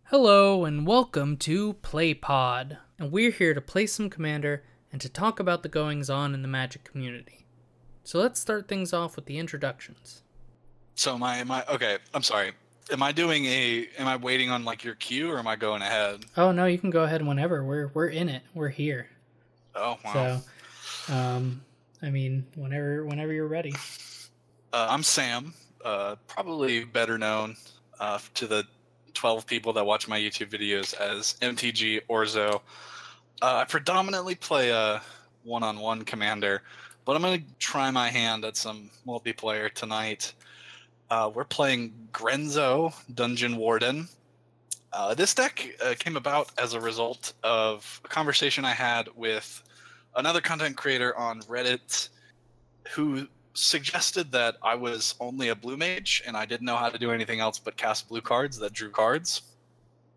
Hello and welcome to PlayPod, and we're here to play some Commander and to talk about the goings-on in the Magic community. So let's start things off with the introductions. So am I okay, I'm sorry. Am I waiting on like your cue or am I going ahead? Oh no, you can go ahead whenever. We're in it. We're here. Oh wow. So, whenever you're ready. I'm Sam, probably better known to the 12 people that watch my YouTube videos as MTGOrzo. I predominantly play a one-on-one Commander, but I'm going to try my hand at some multiplayer tonight. We're playing Grenzo, Dungeon Warden. This deck came about as a result of a conversation I had with another content creator on Reddit who suggested that I was only a blue mage and I didn't know how to do anything else but cast blue cards that drew cards.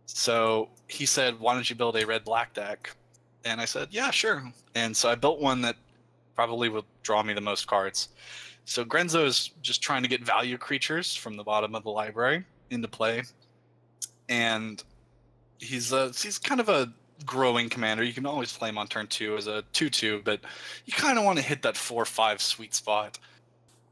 So he said, why don't you build a red-black deck? And I said, yeah, sure. And so I built one that probably would draw me the most cards. So Grenzo is just trying to get value creatures from the bottom of the library into play. And he's kind of a growing commander. You can always play him on turn 2 as a 2/2, but you kind of want to hit that 4/5 sweet spot.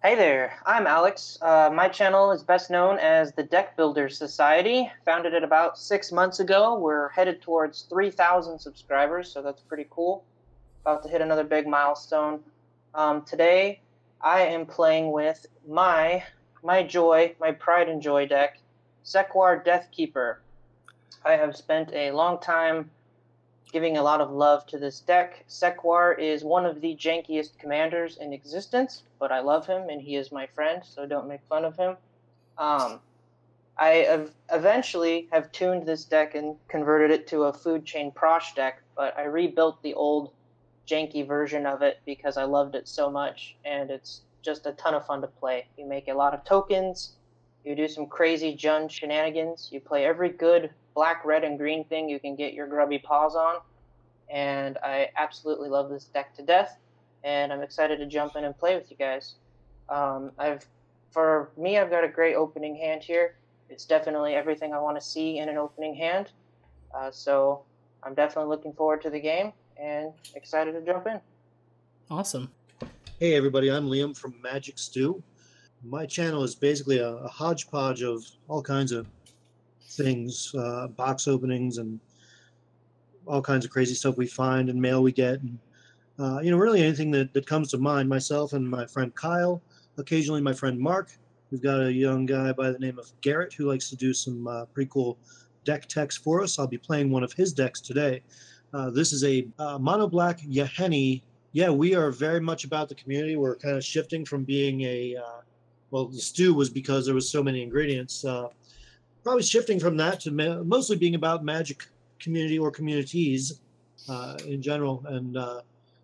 Hey there, I'm Alex. My channel is best known as the Deck Builders Society. Founded it about 6 months ago. We're headed towards 3,000 subscribers, so that's pretty cool. About to hit another big milestone. Today, I am playing with my joy, my pride and joy deck, Sek'Kuar Deathkeeper. I have spent a long time giving a lot of love to this deck. Sek'Kuar is one of the jankiest commanders in existence, but I love him and he is my friend, so don't make fun of him. I eventually have tuned this deck and converted it to a food chain Prosh deck, but I rebuilt the old janky version of it because I loved it so much, and it's just a ton of fun to play. You make a lot of tokens, you do some crazy Jund shenanigans, you play every good black, red, and green thing you can get your grubby paws on, and I absolutely love this deck to death, and I'm excited to jump in and play with you guys. I've got a great opening hand here. It's definitely everything I want to see in an opening hand, so I'm definitely looking forward to the game and excited to jump in. Awesome. Hey everybody, I'm Liam from Magic Stew. My channel is basically a hodgepodge of all kinds of things, box openings and all kinds of crazy stuff we find and mail we get, and really anything that comes to mind. Myself and my friend Kyle, occasionally my friend Mark. We've got a young guy by the name of Garrett who likes to do some pretty cool deck techs for us. I'll be playing one of his decks today. This is a mono black Yahenni. Yeah, we are very much about the community. We're kind of shifting from being the stew was because there was so many ingredients. Probably shifting from that to mostly being about Magic community or communities in general, and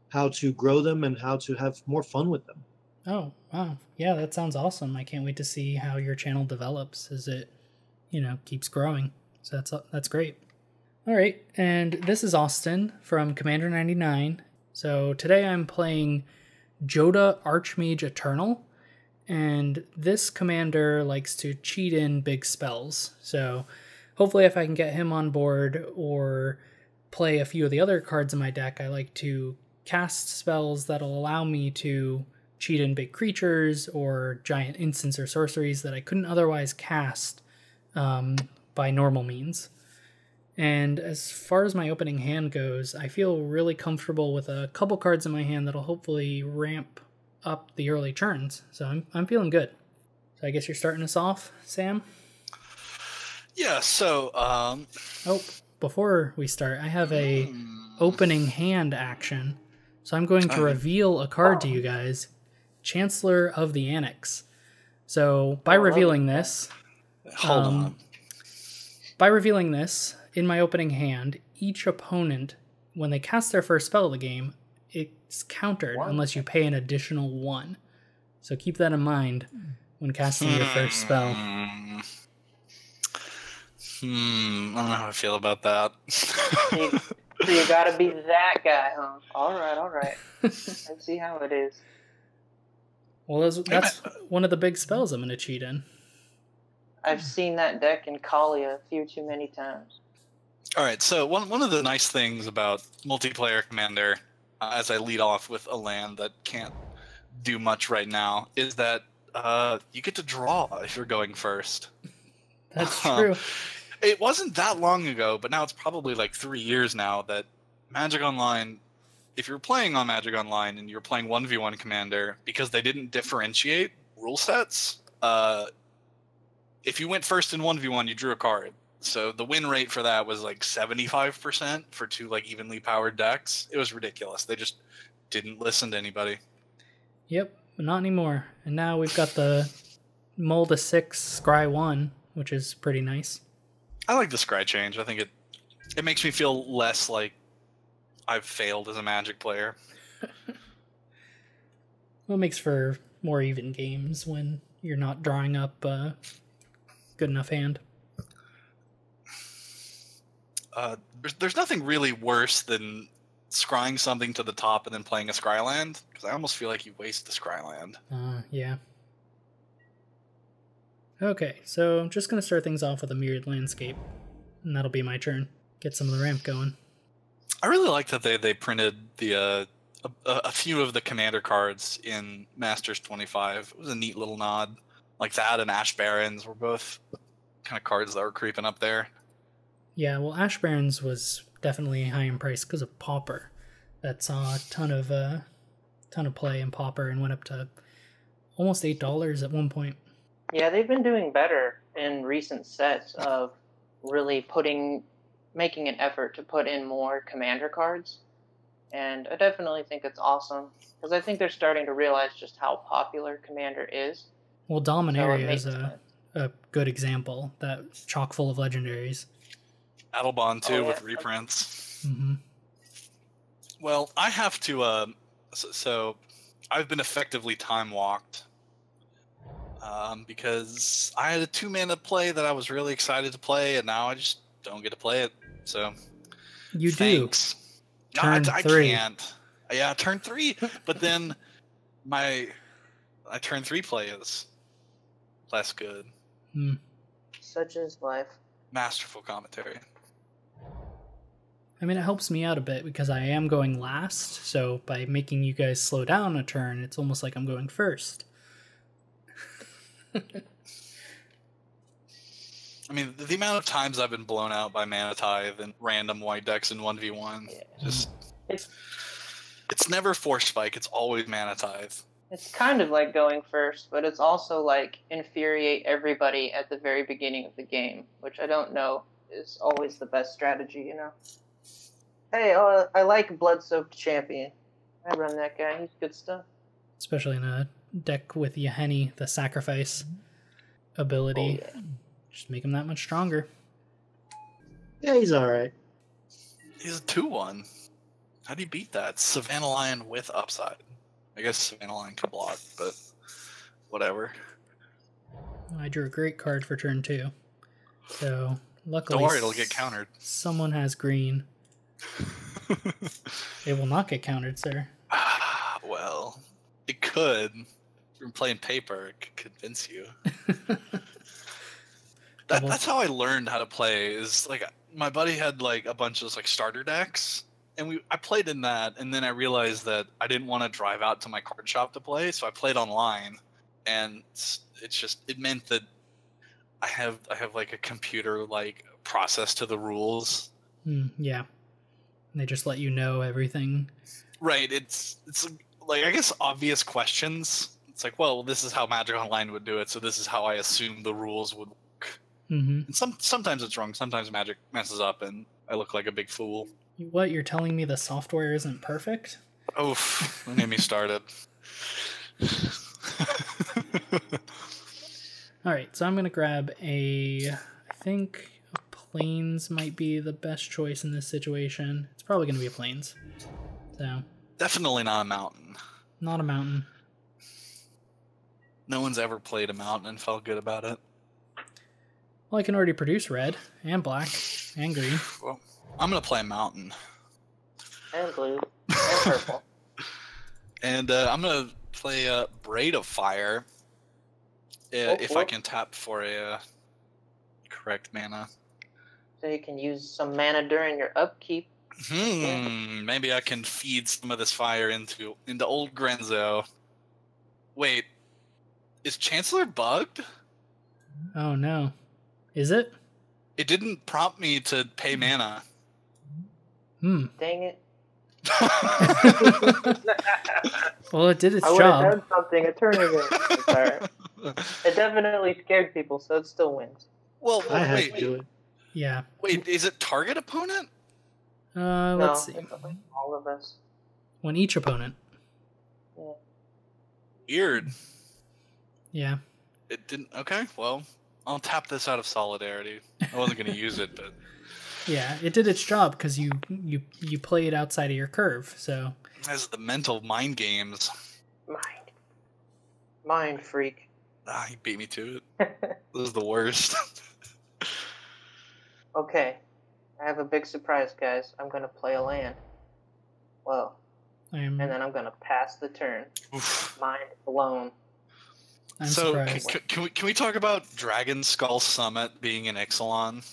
how to grow them and how to have more fun with them. Oh, wow. Yeah, that sounds awesome. I can't wait to see how your channel develops as it, keeps growing. So that's great. All right, and this is Austin from Commander 99. So today I'm playing Jodah Archmage Eternal, and this commander likes to cheat in big spells. So hopefully if I can get him on board or play a few of the other cards in my deck, I like to cast spells that'll allow me to cheat in big creatures or giant instants or sorceries that I couldn't otherwise cast by normal means. And as far as my opening hand goes, I feel really comfortable with a couple cards in my hand that'll hopefully ramp up the early turns. So I'm feeling good. So I guess you're starting us off, Sam? Yeah, so before we start, I have a opening hand action. So I'm going to reveal a card to you guys, Chancellor of the Annex. So by revealing this, in my opening hand, each opponent, when they cast their first spell of the game, it's countered unless you pay an additional 1. So keep that in mind when casting your first spell. I don't know how I feel about that. So you gotta be that guy, huh? Alright. Let's see how it is. Well, that's one of the big spells I'm going to cheat in. I've seen that deck in Kalia a few too many times. All right, so one of the nice things about multiplayer Commander, as I lead off with a land that can't do much right now, is that you get to draw if you're going first. That's true. It wasn't that long ago, but now it's probably like 3 years now that Magic Online, if you're playing on Magic Online and you're playing 1v1 Commander, because they didn't differentiate rule sets, if you went first in 1v1, you drew a card. So the win rate for that was like 75% for two like evenly powered decks. It was ridiculous. They just didn't listen to anybody. Yep, but not anymore. And now we've got the Mold a 6 Scry 1, which is pretty nice. I like the Scry change. I think it makes me feel less like I've failed as a Magic player. Well, it makes for more even games when you're not drawing up a good enough hand. There's nothing really worse than scrying something to the top and then playing a scry land, because I almost feel like you waste the scry land. Yeah. Okay, so I'm just going to start things off with a Mirrored Landscape, and that'll be my turn. Get some of the ramp going. I really like that they printed the a few of the commander cards in Masters 25. It was a neat little nod. Like that and Ash Barons were both kind of cards that were creeping up there. Yeah, well, Ash Barons was definitely high in price because of Pauper. That saw a ton of play in Pauper and went up to almost $8 at one point. Yeah, they've been doing better in recent sets of really making an effort to put in more commander cards. And I definitely think it's awesome, because I think they're starting to realize just how popular Commander is. Well, Dominaria is a good example, that chock full of legendaries. Battlebond too, with reprints. Mm-hmm. Well, I have to, so I've been effectively time-walked. Because I had a 2-mana play that I was really excited to play, and now I just don't get to play it. So, you thanks. do. Turn 3. I can't. Yeah, turn 3. But then my turn 3 play is less good. Such is life. Masterful commentary. I mean, it helps me out a bit because I am going last, so by making you guys slow down a turn, it's almost like I'm going first. I mean, the amount of times I've been blown out by Mana Tithe and random white decks in 1v1, just it's never Force Spike, it's always Mana Tithe. It's kind of like going first, but it's also like infuriate everybody at the very beginning of the game, which I don't know is always the best strategy, you know? Hey, I like Blood-Soaked Champion. I run that guy, he's good stuff. Especially in a deck with Yahenni, the sacrifice ability. Oh, yeah. Just make him that much stronger. Yeah, he's alright. He's a 2-1. How do you beat that? Savannah Lion with upside. I guess Savannah Lion can block, but whatever. I drew a great card for turn 2. So, luckily... Don't worry, it'll get countered. Someone has green. It will not get countered, sir. Well, it could. From playing paper, it could convince you. That's how I learned how to play. Is like my buddy had like a bunch of like starter decks, and I played in that, and then I realized that I didn't want to drive out to my card shop to play, so I played online, and it meant that I have like a computer like process to the rules. Yeah, they just let you know everything. Right. It's like I guess obvious questions. It's like, well, this is how Magic Online would do it, so this is how I assume the rules would. And sometimes it's wrong. Sometimes Magic messes up, and I look like a big fool. What, you're telling me the software isn't perfect? Oof, don't get me started. All right, so I'm gonna grab I think a Plains might be the best choice in this situation. It's probably gonna be a Plains. So definitely not a mountain. Not a mountain. No one's ever played a mountain and felt good about it. Well, I can already produce red and black and green. Well, I'm going to play a mountain. And blue. And purple. And I'm going to play Braid of Fire. If I can tap for a correct mana. So you can use some mana during your upkeep. Maybe I can feed some of this fire into old Grenzo. Wait, is Chancellor bugged? Oh no. Is it? It didn't prompt me to pay mana. Hmm. Dang it. Well, it did its I would have job. done something a turn ago. It's alright. It definitely scared people, so it still wins. Well, I had wait, to do it. Yeah. wait, is it target opponent? Let's see. It's all of us. When each opponent. Yeah. Weird. Yeah. It didn't. Okay, well, I'll tap this out of solidarity. I wasn't going to use it, but Yeah, it did its job because you play it outside of your curve. So as the mental mind games. Mind freak. He beat me to it. This is the worst. Okay. I have a big surprise, guys. I'm gonna play a land. Well, I'm and then I'm gonna pass the turn. Oof. Mind blown. So surprised. can we talk about Dragon Skull Summit being in Ixalan,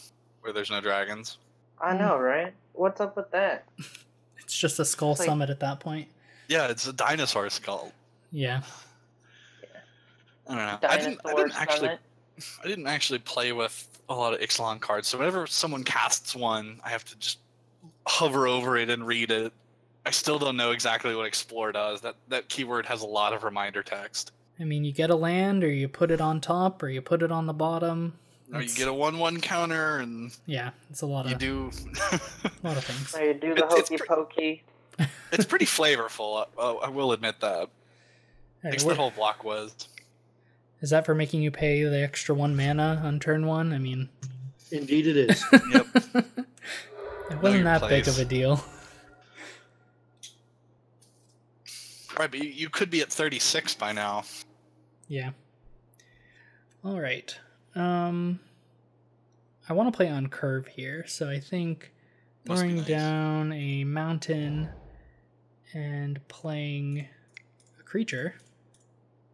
where there's no dragons? I know, right? What's up with that? It's just a skull It's like- summit at that point. Yeah, it's a dinosaur skull. Yeah. I don't know. Dinosaur I didn't actually play with a lot of Ixalan cards, so whenever someone casts one, I have to just hover over it and read it. I still don't know exactly what Explore does. That keyword has a lot of reminder text. I mean, you get a land, or you put it on top, or you put it on the bottom. Or you get a 1/1 counter, and Yeah, it's a lot you of do. a lot of things. So you do the It's hokey pokey. It's pretty flavorful. I will admit that. All right, Thanks, that whole block was. is that for making you pay the extra 1 mana on turn 1? I mean, Indeed, it is. Yep. it wasn't your that big place. of a deal. Right, but you could be at 36 by now. Yeah. All right. I want to play on curve here, so I think Must be throwing nice. down a mountain and playing a creature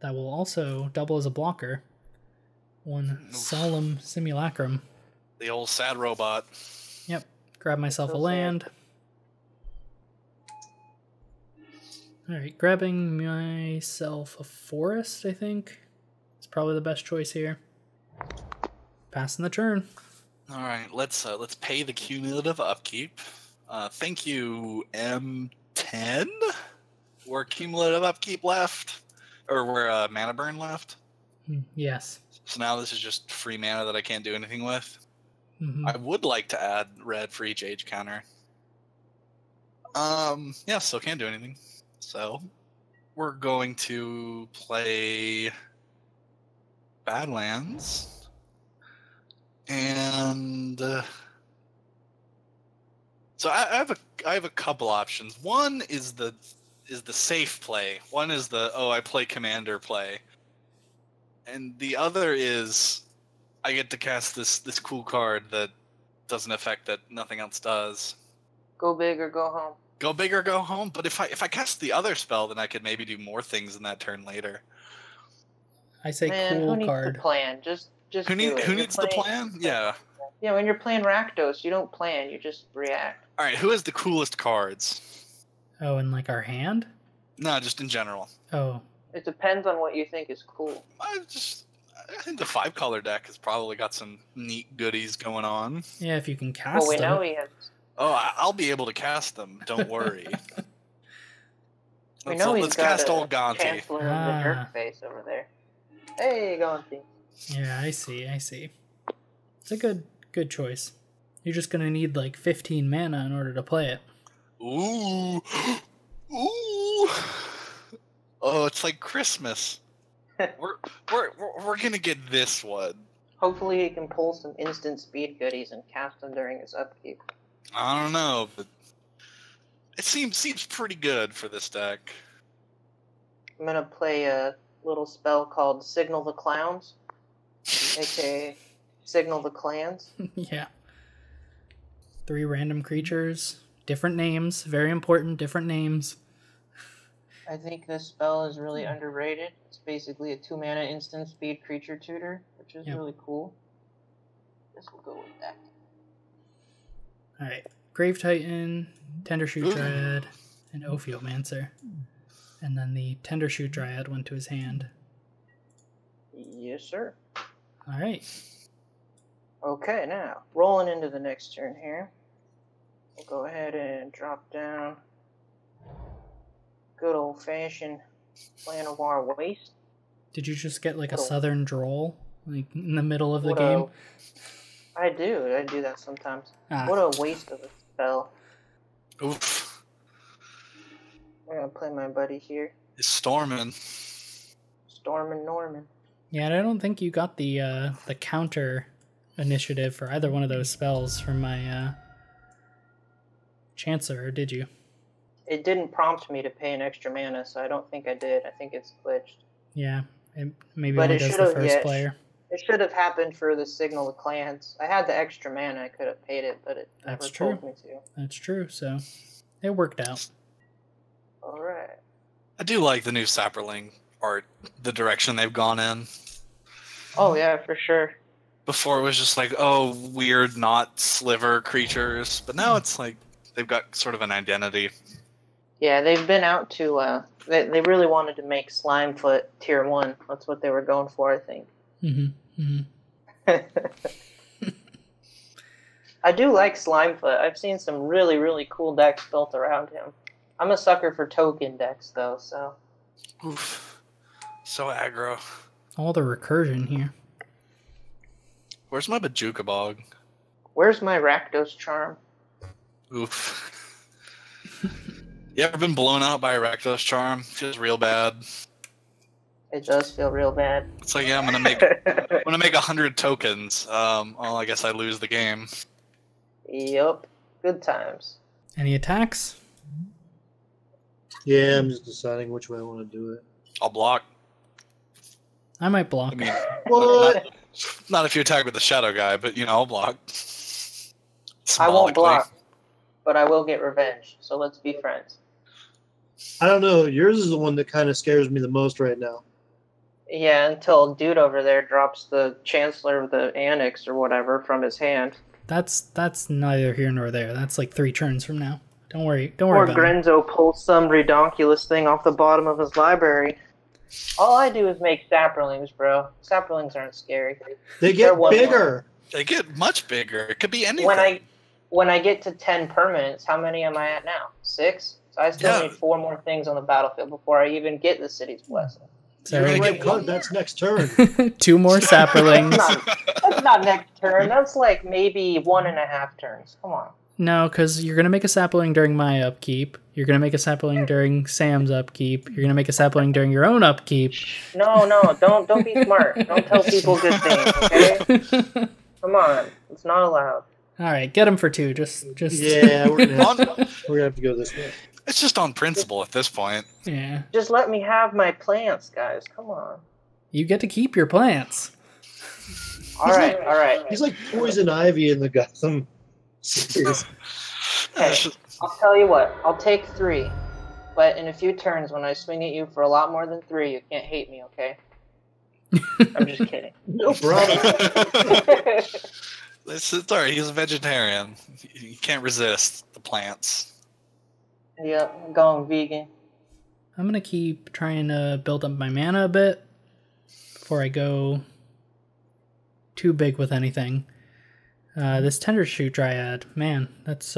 that will also double as a blocker. One Oof. Solemn Simulacrum. The old sad robot. Yep. Grab myself So a sad. land. Alright, grabbing myself a forest, I think. It's probably the best choice here. Passing the turn. All right, let's pay the cumulative upkeep. Thank you, M10. We're cumulative upkeep left, or we're mana burn left. Yes. So now this is just free mana that I can't do anything with. Mhm. I would like to add red for each age counter. Yeah, still can't do anything. So we're going to play Badlands. And so I have a couple options. One is the safe play. One is the I play commander play. And the other is I get to cast this cool card that doesn't affect that nothing else does. Go big or go home. Go big or go home. But if I cast the other spell, then I could maybe do more things in that turn later. I say Man, cool who needs card. the plan? Just Who do it. who You're needs the playing- plan? Yeah. Yeah, when you're playing Rakdos, you don't plan, you just react. All right. Who has the coolest cards? Oh, and like our hand? No, just in general. Oh, It depends on what you think is cool. I think the 5-color deck has probably got some neat goodies going on. yeah, if you can cast Well, we them. know he has. Oh, I'll be able to cast them. Don't worry. We know he's let's got cast a old Gonti. Chancellor of the Jerk face over there. Hey, Gonti. Yeah, I see. It's a good choice. You're just gonna need like 15 mana in order to play it. Ooh, ooh. Oh, it's like Christmas. We're gonna get this one. Hopefully he can pull some instant speed goodies and cast them during his upkeep. I don't know, but it seems pretty good for this deck. I'm gonna play a little spell called Signal the Clowns, aka Signal the Clans. Yeah. 3 random creatures, different names, very important, different names. I think this spell is really underrated. It's basically a 2-mana instant speed creature tutor, which is Yeah. really cool. This will go with that. All right. Grave Titan, Tendershoot Dryad, and Ophiomancer. And then the Tendershoot Dryad went to his hand. Yes, sir. All right. Okay, now, rolling into the next turn here. We'll go ahead and drop down good old-fashioned Llanowar Waste. Did you just get like a southern drawl, like in the middle of the What game? I do that sometimes. Ah. What a waste of a spell. Oof. I'm gonna play my buddy here. It's storming. Stormin' Norman. Yeah, and I don't think you got the counter initiative for either one of those spells from my Chancellor, did you? It didn't prompt me to pay an extra mana, so I don't think I did. I think it's glitched. Yeah, it maybe But only it does the should've- first yeah, player. It should have happened for the Signal of Clans. I had the extra mana, I could have paid it, but it never That's told true. me to. That's true, so it worked out. Alright. I do like the new Sapperling art, the direction they've gone in. Oh yeah, for sure. Before it was just like, oh, weird, not sliver creatures. But now it's like they've got sort of an identity. Yeah, they've been out to, they really wanted to make Slimefoot tier 1. That's what they were going for, I think. Mm-hmm. Mm-hmm. I do like Slimefoot. I've seen some really, really cool decks built around him. I'm a sucker for token decks, though, so... Oof. So aggro. All the recursion here. Where's my Bajuka Bog? Where's my Rakdos Charm? Oof. You ever been blown out by a Rakdos Charm? Feels real bad. It does feel real bad. It's like, yeah, I'm gonna make 100 tokens. Well, I guess I lose the game. Yup. Good times. Any attacks? Yeah, I'm just deciding which way I want to do it. I'll block. I might block. I mean, What? not if you attack with the Shadow Guy, but I'll block. I won't Symbolically. block, but I will get revenge, so let's be friends. I don't know. Yours is the one that kind of scares me the most right now. Yeah, until dude over there drops the Chancellor of the Annex or whatever from his hand. That's neither here nor there. That's like 3 turns from now. Don't worry Or about it. Grenzo pulls some redonkulous thing off the bottom of his library. All I do is make sapperlings, bro. Sapperlings aren't scary. They They're get one bigger. They get much bigger. It could be anything. When I get to 10 permanents, how many am I at now? 6? So I still need 4 more things on the battlefield before I even get the City's Blessing. So You're Oh gonna my get God, one that's next turn. 2 more sapperlings. That's not next turn. That's like maybe 1.5 turns. Come on. No, because you're going to make a sapling during my upkeep. You're going to make a sapling during Sam's upkeep. You're going to make a sapling during your own upkeep. No, don't be smart. Don't tell people good things, okay? Come on. It's not allowed. All right, get him for 2. Just Yeah, we're gonna have to go this way. It's just on principle at this point. yeah. Just let me have my plants, guys. Come on. You get to keep your plants. All right. He's like Poison Ivy in the Gotham series. Hey, I'll tell you what. I'll take 3. But in a few turns, when I swing at you for a lot more than 3, you can't hate me, okay? I'm just kidding. No problem. It's all right. He's a vegetarian. You can't resist the plants. Yep, I'm going vegan. I'm going to keep trying to build up my mana a bit before I go too big with anything. This Tendershoot Dryad, man, that's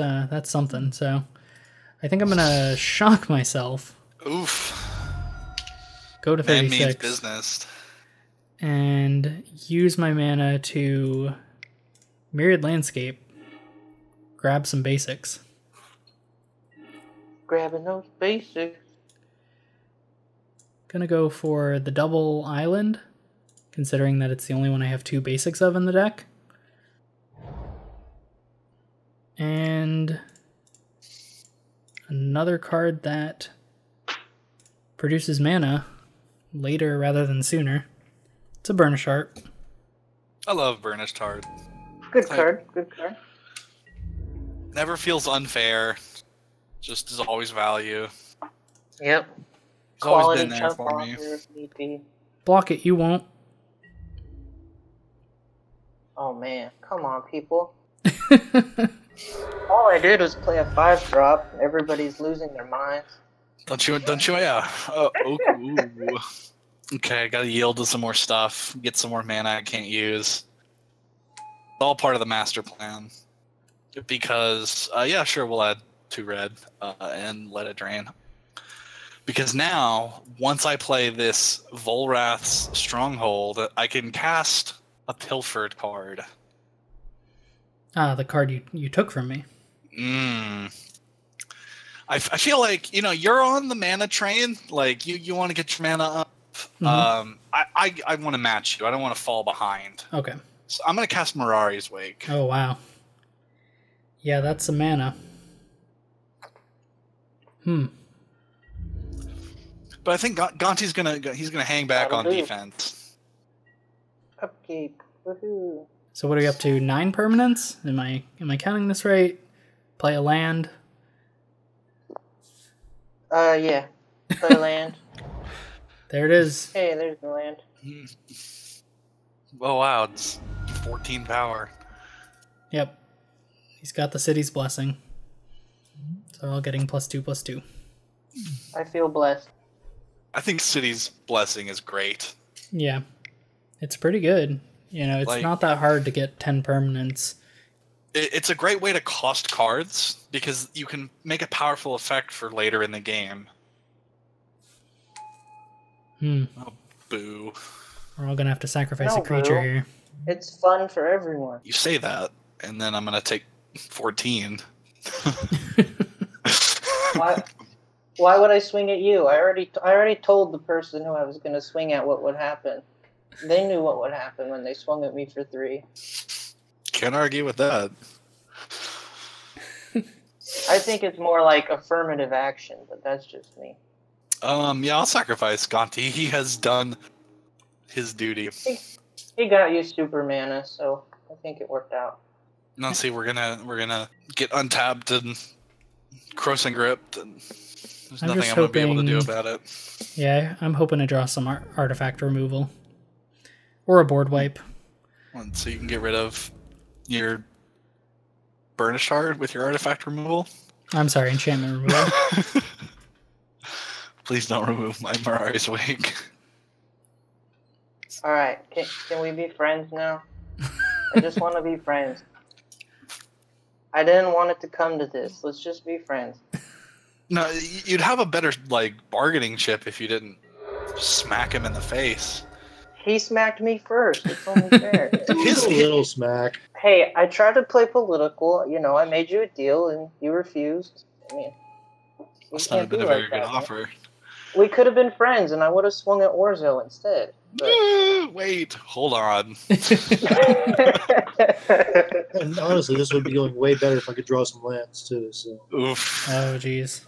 something. So I think I'm going to shock myself. Oof. Go to Man means 36. business. And use my mana to Myriad Landscape. Grab some basics. Grabbing those basics. Gonna go for the double island, considering that it's the only one I have 2 basics of in the deck. And another card that produces mana later rather than sooner. It's a Burnish Heart. I love Burnished Heart. Good card. Good card. Never feels unfair. Just is always value. Yep. He's always Quality been there chump for me. blocker if need be. Block it, you won't. Oh man, come on, people. All I did was play a 5-drop. Everybody's losing their minds. Don't you? Yeah. Ooh. Okay, I gotta yield to some more stuff. Get some more mana I can't use. It's all part of the master plan. Because, yeah, sure, we'll add 2 red and let it drain. Because now, once I play this Volrath's Stronghold, I can cast a Pilfered card. Ah, the card you took from me. I feel like, you're on the mana train. Like, you want to get your mana up. Mm-hmm. I want to match you. I don't want to fall behind. Okay. So I'm going to cast Mirari's Wake. Oh, wow. Yeah, that's some mana. But I think Gonti's he's gonna hang back on defense. Upkeep. Woohoo. So what are we up to? 9 permanents? Am I counting this right? Play a land. Yeah. Play land. There it is. Hey, there's the land. Oh wow, it's 14 power. Yep. He's got the city's blessing. So they're all getting +2/+2. I feel blessed. I think City's Blessing is great. Yeah. It's pretty good. It's not that hard to get 10 permanents. It's a great way to cost cards because you can make a powerful effect for later in the game. Oh, boo. We're all gonna have to sacrifice a creature here. It's fun for everyone. You say that, and then I'm gonna take 14. Why would I swing at you? I already told the person who I was going to swing at what would happen. They knew what would happen when they swung at me for 3. Can't argue with that. I think it's more like affirmative action, but that's just me. Yeah, I'll sacrifice Gonti. He has done his duty. He got you super mana, so I think it worked out. Now see, we're gonna get untapped and crossing gripped, and there's nothing I'm gonna be able to do about it. Yeah, I'm hoping to draw some artifact removal. Or a board wipe. So you can get rid of your Burnished Shard with your artifact removal? I'm sorry, enchantment removal. Please don't remove my Mirari's Wake. Alright, can we be friends now? I just want to be friends. I didn't want it to come to this. Let's just be friends. No, you'd have a better bargaining chip if you didn't smack him in the face. He smacked me first. It's only fair. His little smack. Hey, I tried to play political. I made you a deal and you refused. I mean, that's not been a very good offer. We could have been friends, and I would have swung at Orzo instead. But... Wait, hold on. And honestly, this would be going way better if I could draw some lands too. So. Oof. Oh, jeez.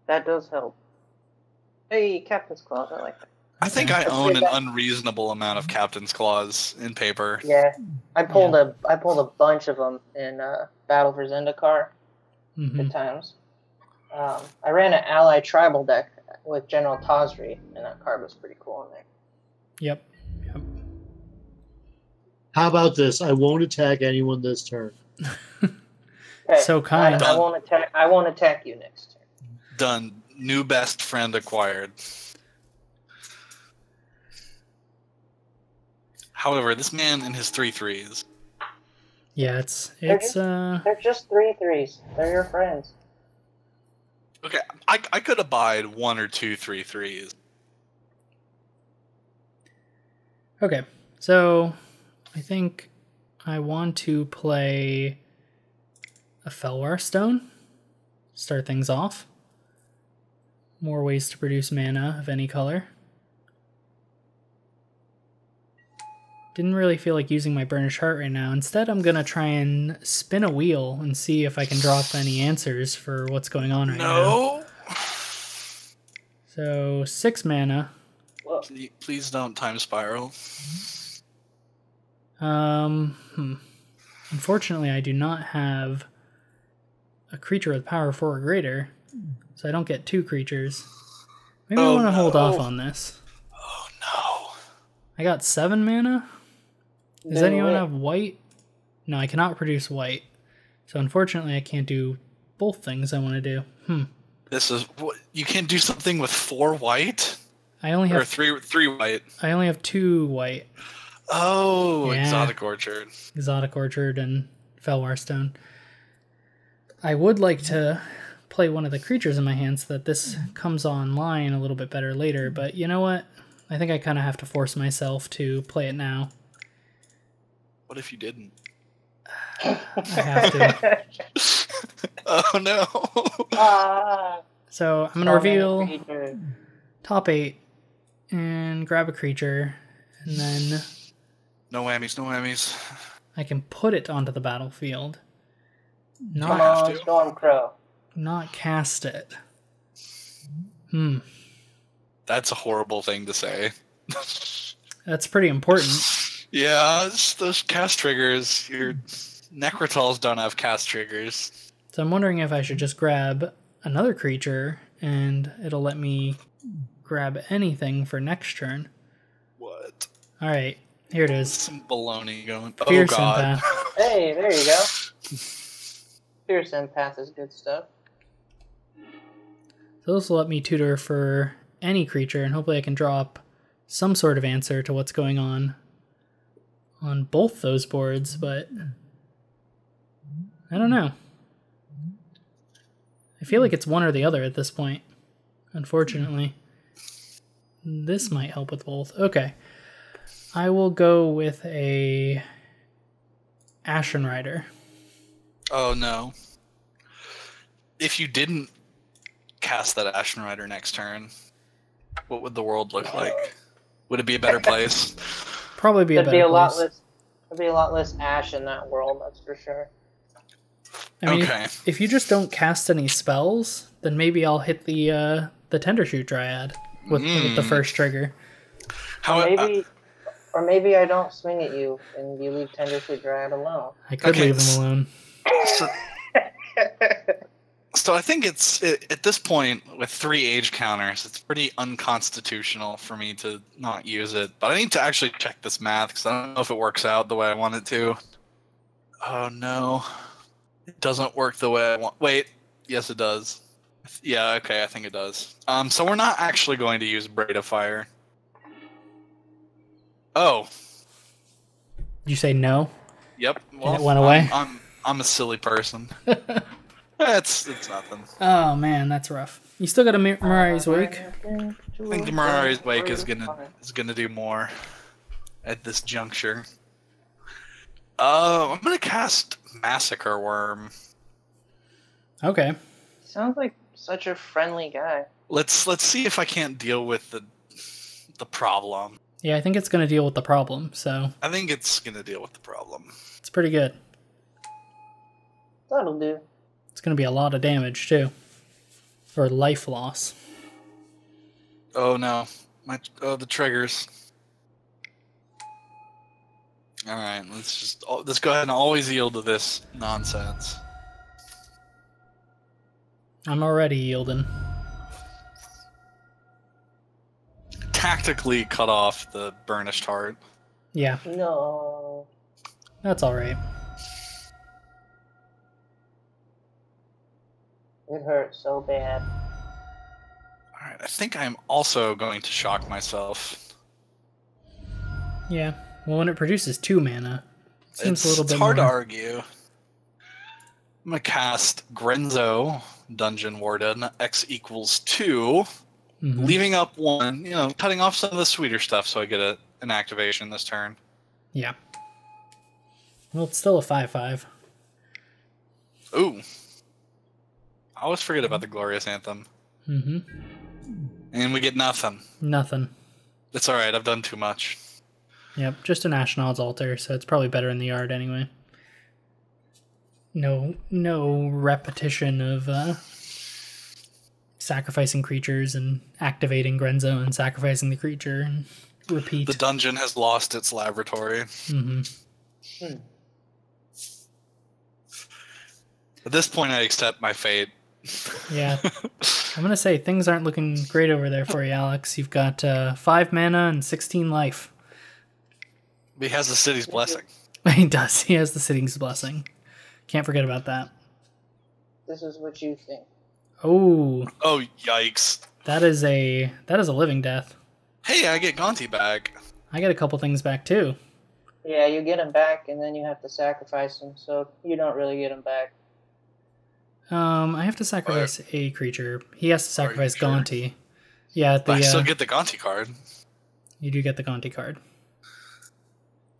That does help. Hey, Captain's Claws, I like that. I think I own an unreasonable amount of Captain's Claws in paper. Yeah, I pulled a bunch of them in Battle for Zendikar. Good times. I ran an ally tribal deck with General Tazri, and that card was pretty cool in there. Yep. How about this? I won't attack anyone this turn. Okay, So kind. I won't attack you next turn. Done. New best friend acquired. However, this man and his 3/3s. Yeah, they're just 3/3s. They're your friends. Okay, I could abide 1 or 2 3/3s. Okay, so I think I want to play a Felwar Stone. Start things off. More ways to produce mana of any color. Didn't really feel like using my Burnished Heart right now. Instead, I'm going to try and spin a wheel and see if I can draw up any answers for what's going on right now. No. So, 6 mana. Please don't time spiral. Unfortunately, I do not have a creature with power 4 or greater, so I don't get 2 creatures. Maybe I want to hold off on this. Oh no. I got 7 mana. Does anyone have white? No, I cannot produce white. So unfortunately, I can't do both things I want to do. This is what you can't do something with 4 white. I only have three white. I only have 2 white. Oh, Yeah. Exotic Orchard. Exotic Orchard and Felwar Stone. I would like to play one of the creatures in my hand so that this comes online a little bit better later, but you know what? I think I kind of have to force myself to play it now. What if you didn't? I have to. Oh no. So I'm going to reveal top 8 and grab a creature, and then No whammies, no whammies. I can put it onto the battlefield. Come on, Stormcrow. Not cast it. That's a horrible thing to say. That's pretty important. Yeah, it's those cast triggers. Your Necrotals don't have cast triggers. So I'm wondering if I should just grab another creature and it'll let me grab anything for next turn. What? Alright, here it is. Some baloney going. Fierce Oh god. Empath. Hey, there you go. Fierce Empath is good stuff. So this will let me tutor for any creature, and hopefully I can draw up some sort of answer to what's going on both those boards, but I don't know. I feel like it's one or the other at this point, unfortunately. This might help with both. Okay. I will go with a Ashen Rider. Oh no. If you didn't cast that Ashen Rider next turn, what would the world look like? Would it be a better place? Probably be a better place. There'd be a lot less ash in that world, that's for sure. I mean, okay. if you just don't cast any spells, then maybe I'll hit the Tendershoot Dryad with the first trigger. Or maybe I don't swing at you and you leave Tendershoot Dryad alone. I could leave him alone. So I think at this point, with 3 age counters, it's pretty unconstitutional for me to not use it. But I need to actually check this math, because I don't know if it works out the way I want it to. Oh no. It doesn't work the way I want. Wait. Yes, it does. Yeah, okay, I think it does. So we're not actually going to use Braid of Fire. Oh. Did you say no? Yep. Well, And it went away? I'm a silly person. It's nothing. Oh man, that's rough. You still got a Mirai's Wake? I think the Mirai's Wake is gonna do more at this juncture. I'm gonna cast Massacre Worm. Okay. Sounds like such a friendly guy. Let's see if I can't deal with the problem. Yeah, I think it's gonna deal with the problem, so I think it's gonna deal with the problem. it's pretty good. That'll do. It's gonna be a lot of damage too. Or life loss. Oh no. The triggers. Alright, let's go ahead and always yield to this nonsense. I'm already yielding. Tactically cut off the Burnished Heart. Yeah, No. that's alright. It hurts so bad. Alright, I think I'm also going to shock myself. Yeah. Well, when it produces 2 mana, it seems a little bit It's hard more. to argue. I'm going to cast Grenzo, Dungeon Warden, X equals 2, leaving up 1, cutting off some of the sweeter stuff so I get an activation this turn. Yeah. Well, it's still a 5/5. Ooh. I always forget about the Glorious Anthem. Mm-hmm. And we get nothing. Nothing. It's alright, I've done too much. Yep, just an Ashnod's Altar, so it's probably better in the yard anyway. No repetition of sacrificing creatures and activating Grenzo and sacrificing the creature and repeat. The dungeon has lost its laboratory. Mm-hmm. At this point, I accept my fate. Yeah. I'm going to say things aren't looking great over there for you, Alex. You've got 5 mana and 16 life. He has the city's blessing. He does. He has the city's blessing. Can't forget about that. This is what you think. Oh. Oh, yikes. That is a living death. Hey, I get Gonti back. I get a couple things back too. Yeah, you get him back, and then you have to sacrifice him, so you don't really get him back. I have to sacrifice a creature. He has to sacrifice sure? Gonti. Yeah, But I still get the Gonti card. You do get the Gonti card.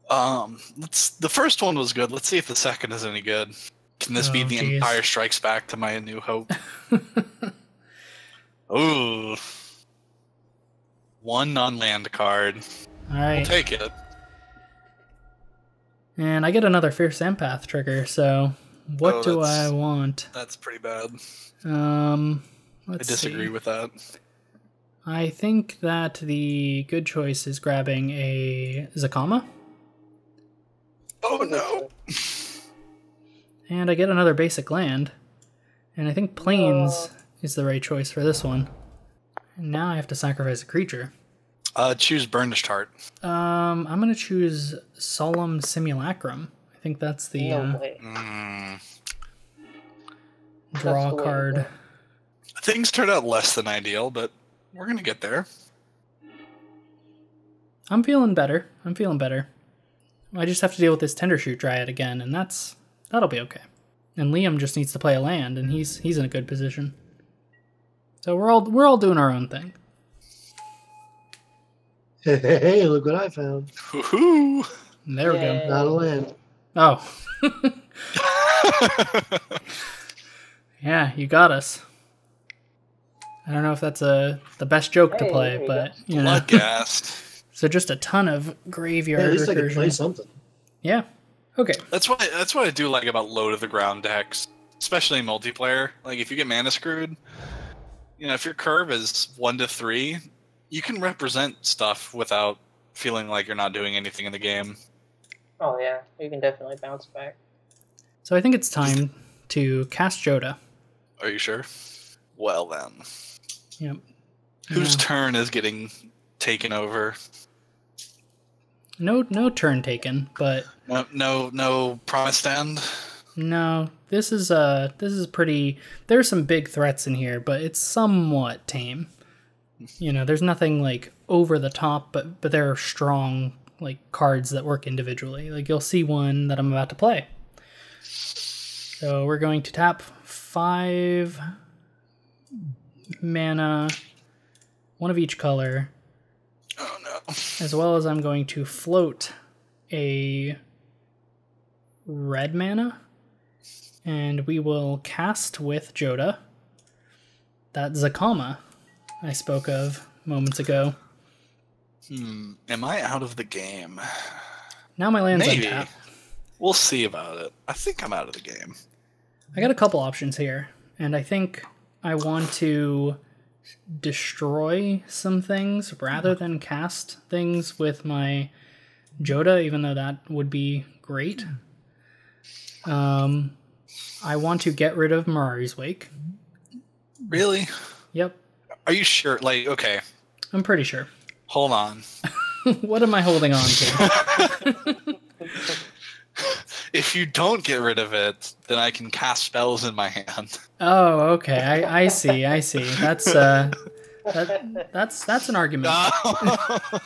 The first one was good. Let's see if the second is any good. Can this be the Empire Strikes Back to my A New Hope? Ooh. One non-land card. Alright. We'll take it. And I get another Fierce Empath trigger, so what do I want? That's pretty bad. Let's I disagree see. with that. I think that the good choice is grabbing a Zakama. Oh no! And I get another basic land. And I think Plains is the right choice for this one. And now I have to sacrifice a creature. Choose Burnished Heart. I'm gonna choose Solemn Simulacrum. I think that's the No way. draw That's the way card. to go. Things turned out less than ideal, but we're gonna get there. I'm feeling better. I just have to deal with this Tendershoot Dryad again, and that'll be okay. And Liam just needs to play a land, and he's in a good position. So we're all doing our own thing. Hey, look what I found. Woohoo! There we go. Yay. Not a land. Oh. Yeah, you got us. I don't know if that's the best joke to Hey, play, there you but you know. Bloodghast. So just a ton of graveyard Yeah, at least I can play recursion. something. Yeah. Okay. That's what I do like about low to the ground decks, especially in multiplayer. Like if you get mana screwed, if your curve is 1 to 3, you can represent stuff without feeling like you're not doing anything in the game. Oh yeah, you can definitely bounce back. So I think it's time to cast Jodah. Are you sure? Well then, Yep. whose Yeah. turn is getting taken over? No turn taken, but No promised end. no, this is pretty. There's some big threats in here, but it's somewhat tame. There's nothing like over the top, but there are strong like cards that work individually. Like you'll see one that I'm about to play. So we're going to tap 5 mana, one of each color, Oh no! as well as I'm going to float a red mana, and we will cast with Jodah that Zakama I spoke of moments ago. Am I out of the game? Now my land's Maybe. untapped. We'll see about it. I think I'm out of the game. I got a couple options here, and I think I want to destroy some things rather than cast things with my Jodah, even though that would be great. I want to get rid of Mirari's Wake. Really? Yep, Are you sure? Like, okay, I'm pretty sure. hold on. What am I holding on to? If you don't get rid of it, then I can cast spells in my hand. Oh, okay. I see. That's that's an argument.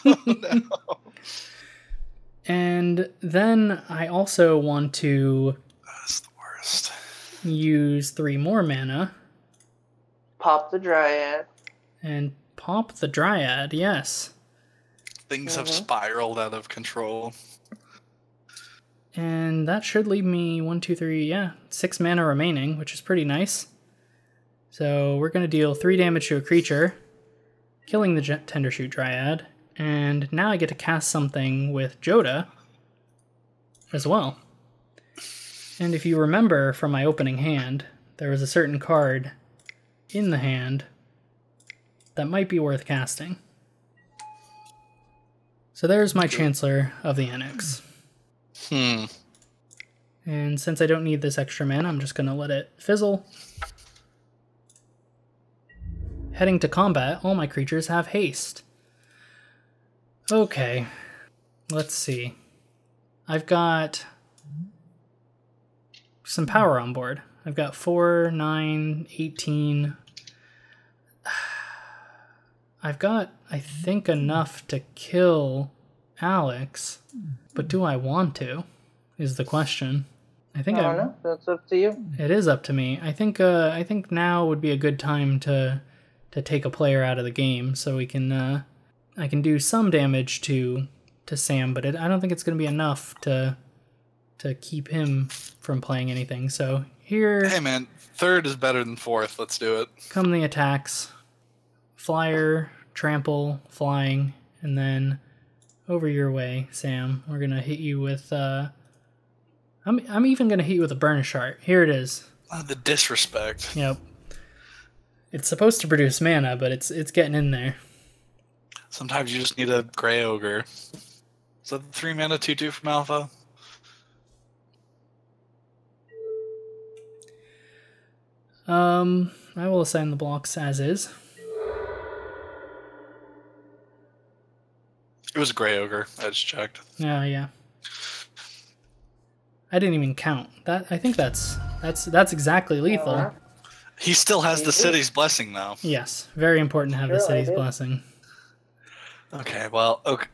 No. And then I also want to That's the worst. use 3 more mana Pop the Dryad. and pop the Dryad. Yes. Things have spiraled out of control. And that should leave me 6 mana remaining, which is pretty nice. So we're going to deal 3 damage to a creature, killing the Tendershoot Dryad. And now I get to cast something with Jodah as well. And if you remember from my opening hand, there was a certain card in the hand that might be worth casting. So there's my Chancellor of the Annex. And since I don't need this extra mana, I'm just going to let it fizzle. Heading to combat, all my creatures have haste. Okay, let's see. I've got some power on board. I've got 4, 9, 18. I've got, I think, enough to kill Alex, but do I want to? Is the question. I think I don't know. That's up to you. It is up to me. I think now would be a good time to take a player out of the game so we can I can do some damage to Sam, but I don't think it's going to be enough to keep him from playing anything. So here, Hey man, third is better than fourth. Let's do it. come the attacks. Flyer, trample, flying, and then over your way, Sam. We're gonna hit you with I'm even gonna hit you with a burnish heart. Here it is. The disrespect. Yep. It's supposed to produce mana, but it's getting in there. Sometimes you just need a gray ogre. Is that the 3 mana 2/2 from Alpha? I will assign the blocks as is. It was a gray ogre. I just checked. Yeah. I didn't even count. I think that's exactly lethal. Uh-huh. He still has the city's blessing though. Yes, very important to have the Sure, I city's did. blessing. Okay, well, okay,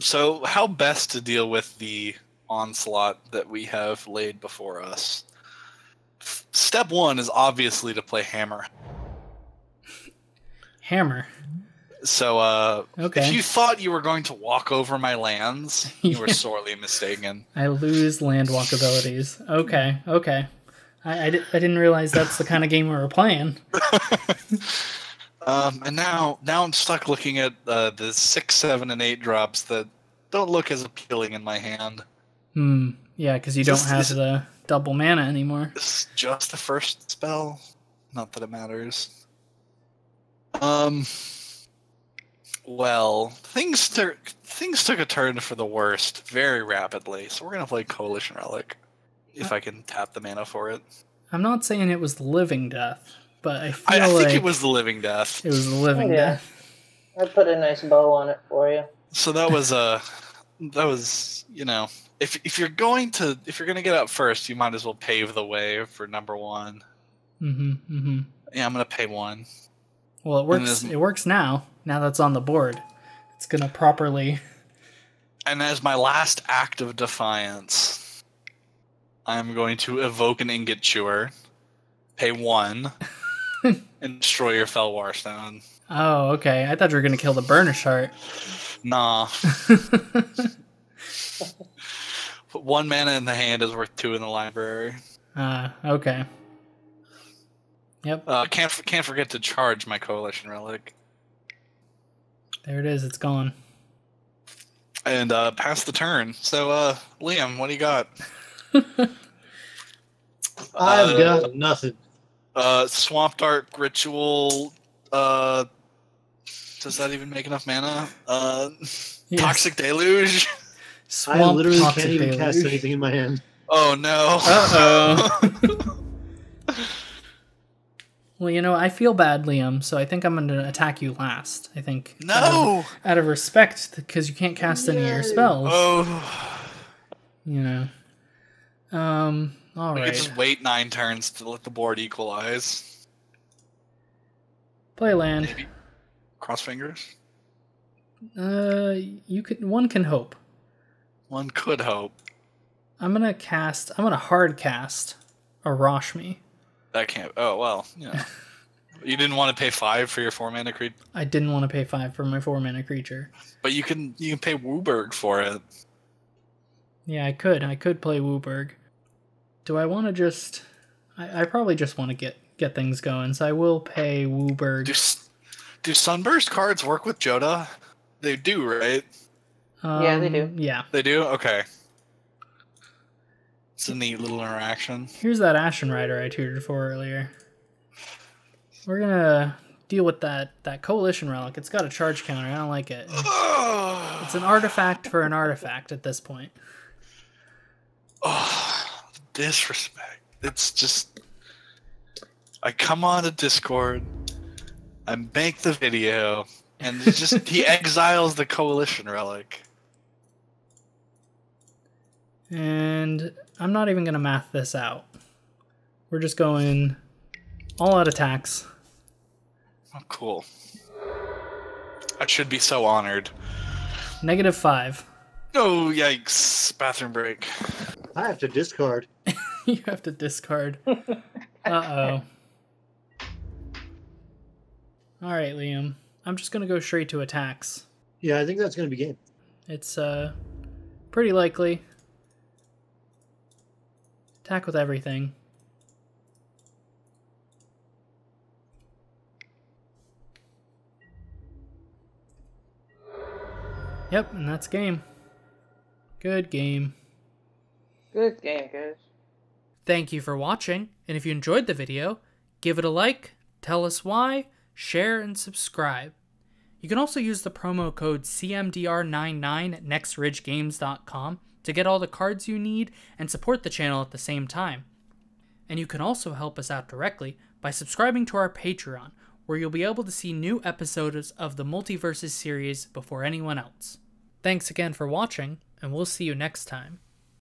so how best to deal with the onslaught that we have laid before us? Step 1 is obviously to play Hammer. Hammer. So, Okay. if you thought you were going to walk over my lands, you were sorely mistaken. I lose land walk abilities. Okay. I didn't realize that's the kind of game we were playing. And now I'm stuck looking at the 6, 7, and 8 drops that don't look as appealing in my hand. Yeah, because you don't have the double mana anymore. This is just the first spell. Not that it matters. Well, things took a turn for the worst very rapidly, so we're gonna play Coalition Relic. If I can tap the mana for it. I'm not saying it was the living death, but I feel I like think it was the Living Death. it was the living Yeah. death. I put a nice bow on it for you. So that was if you're gonna get up first, you might as well pave the way for number 1. Yeah, I'm gonna pay 1. Well, it works. It works now. Now that's on the board, it's gonna properly. And as my last act of defiance, I'm going to evoke an Ingot Chewer, pay 1, and destroy your Felwar Stone. Oh, okay. I thought you were gonna kill the burnish heart. Nah. Put 1 mana in the hand is worth 2 in the library. Okay. Yep. Can't forget to charge my Coalition Relic. There it is. It's gone. And pass the turn. So, Liam, what do you got? I've got nothing. Swamp Dark Ritual. Does that even make enough mana? Yes. Toxic Deluge. Swamp I literally Toxic can't even cast Deluge. anything in my hand. Oh no. Uh-oh. Well, I feel bad, Liam, so I think I'm going to attack you last. I think. No. Out of respect, because you can't cast any of your spells. Oh. All We right. could just wait 9 turns to let the board equalize. Play land. Maybe. Cross fingers. One can hope. One could hope. I'm going to hard cast a Rashmi. That can't. Oh well. You didn't want to pay 5 for your 4 mana creature, I didn't want to pay 5 for my 4 mana creature. but you can pay Wooburg for it. Yeah, I could play Wooburg. Do I want to just... I probably just want to get things going, so I will pay Wooburg. Do Sunburst cards work with Jodah? They do, right? Yeah, they do. Yeah. They do? Okay. It's a neat little interaction. Here's that Ashen Rider I tutored for earlier. We're gonna deal with that Coalition Relic. It's got a charge counter. I don't like it. It's an artifact for an artifact at this point. Oh, disrespect. It's just... I come on to Discord, I make the video, and it's just he exiles the Coalition Relic. And I'm not even going to math this out. We're just going all out attacks. Oh, cool. I should be so honored. -5. Oh, yikes. Bathroom break. I have to discard. You have to discard. Uh-oh. Alright, Liam. I'm just going to go straight to attacks. Yeah, I think that's going to be game. It's pretty likely. Attack with everything. Yep, and that's game. Good game. Good game, guys. Thank you for watching, and if you enjoyed the video, give it a like, tell us why, share, and subscribe. You can also use the promo code CMDR99 at nextridgegames.com to get all the cards you need and support the channel at the same time. And you can also help us out directly by subscribing to our Patreon, where you'll be able to see new episodes of the Multiverses series before anyone else. Thanks again for watching, and we'll see you next time.